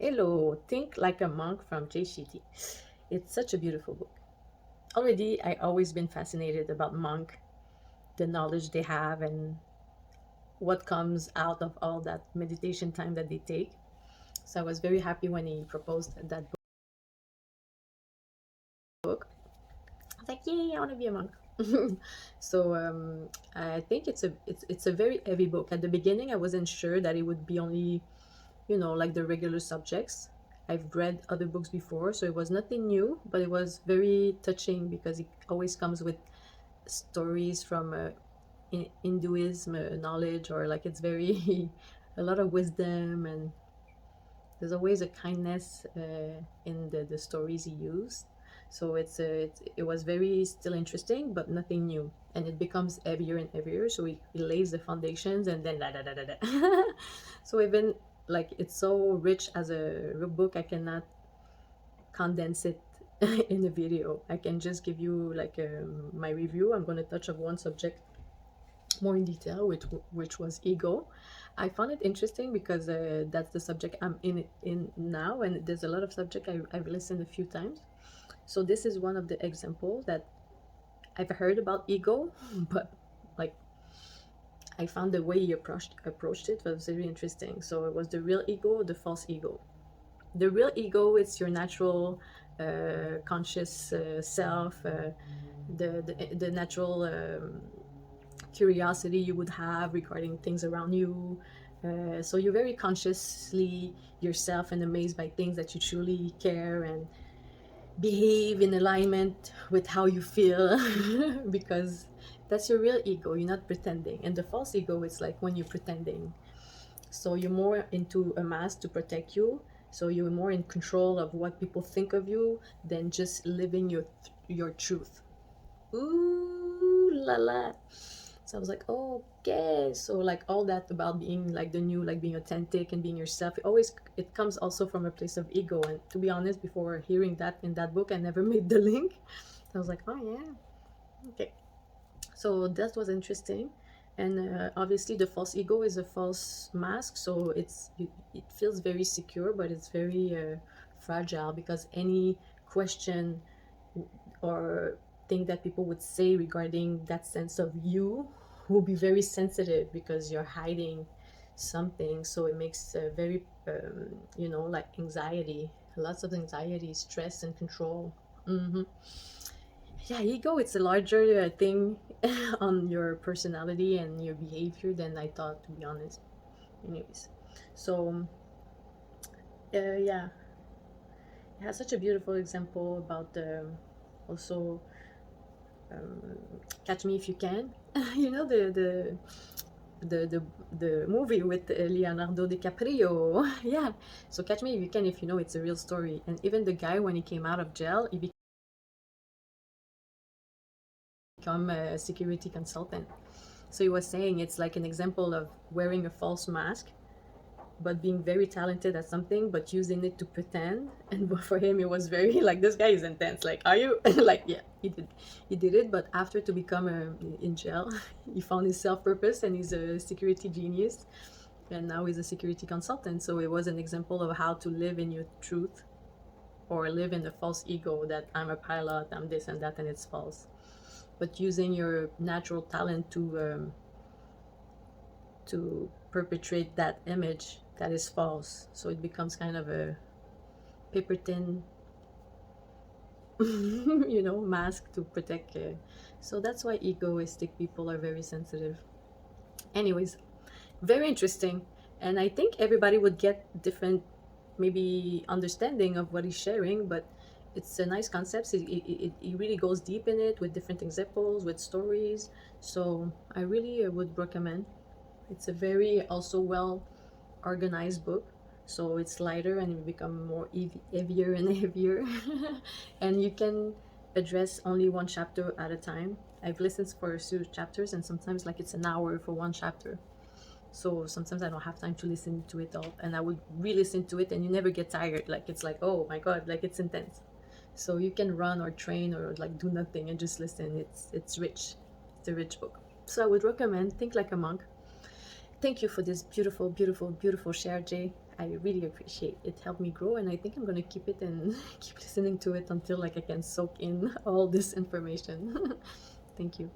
Hello, Think Like a Monk from Jay Shetty. It's such a beautiful book. Already, I always been fascinated about monk, the knowledge they have, and what comes out of all that meditation time that they take. So I was very happy when he proposed that book. I was like, yay, I want to be a monk. So I think it's a very heavy book. At the beginning, I wasn't sure that it would be only like the regular subjects. I've read other books before, so it was nothing new, but it was very touching because it always comes with stories from Hinduism knowledge, or like it's very a lot of wisdom, and there's always a kindness in the stories he used. So it was very still interesting, but nothing new, and it becomes heavier and heavier. So he lays the foundations, and then da da da da da. So even like it's so rich as a book, I cannot condense it in a video. I can just give you like my review. I'm going to touch on one subject more in detail, which was ego. I found it interesting because that's the subject I'm in now, and there's a lot of subject I've listened a few times. So this is one of the examples that I've heard about ego, but like I found the way he approached it was very interesting. So it was the real ego, the false ego. The real ego, it's your natural conscious self, the natural curiosity you would have regarding things around you. So you're very consciously yourself and amazed by things that you truly care and behave in alignment with how you feel because that's your real ego. You're not pretending. And the false ego is like when you're pretending. So you're more into a mask to protect you. So you're more in control of what people think of you than just living your truth. Ooh la la. So I was like, oh, okay. So like all that about being like the new, like being authentic and being yourself, it comes also from a place of ego. And to be honest, before hearing that in that book, I never made the link. I was like, oh yeah, okay. So that was interesting. And obviously the false ego is a false mask, so it feels very secure, but it's very fragile, because any question or thing that people would say regarding that sense of you will be very sensitive because you're hiding something. So it makes very like anxiety, lots of anxiety, stress, and control. Yeah, ego, it's a larger thing on your personality and your behavior than I thought, to be honest. Anyways, so yeah, it has such a beautiful example about also Catch Me If You Can. you know the the the movie with Leonardo DiCaprio. Yeah, so Catch Me If You Can, if you know, it's a real story. And even the guy, when he came out of jail, he became a security consultant. So he was saying it's like an example of wearing a false mask, but being very talented at something, but using it to pretend. And for him, it was very like, this guy is intense. Like, are you like, yeah, he did it. But after to become in jail, he found his self purpose, and he's a security genius. And now he's a security consultant. So it was an example of how to live in your truth, or live in the false ego that I'm a pilot, I'm this and that, and it's false. But using your natural talent to perpetrate that image that is false. So it becomes kind of a paper thin, mask to protect. So that's why egoistic people are very sensitive. Anyways, very interesting. And I think everybody would get different, maybe, understanding of what he's sharing, but it's a nice concept. It really goes deep in it with different examples, with stories. So I really would recommend. It's a very also well organized book, so it's lighter and it become more heavier and heavier. And you can address only one chapter at a time. I've listened for a few chapters, and sometimes like it's an hour for one chapter. So sometimes I don't have time to listen to it all, and I would re-listen to it, and you never get tired. Like it's like, oh my god, like it's intense. So you can run or train or like do nothing and just listen. It's rich. It's a rich book. So I would recommend Think Like a Monk. Thank you for this beautiful, beautiful, beautiful share, Jay. I really appreciate it. Helped me grow, and I think I'm gonna keep it and keep listening to it until like I can soak in all this information. Thank you.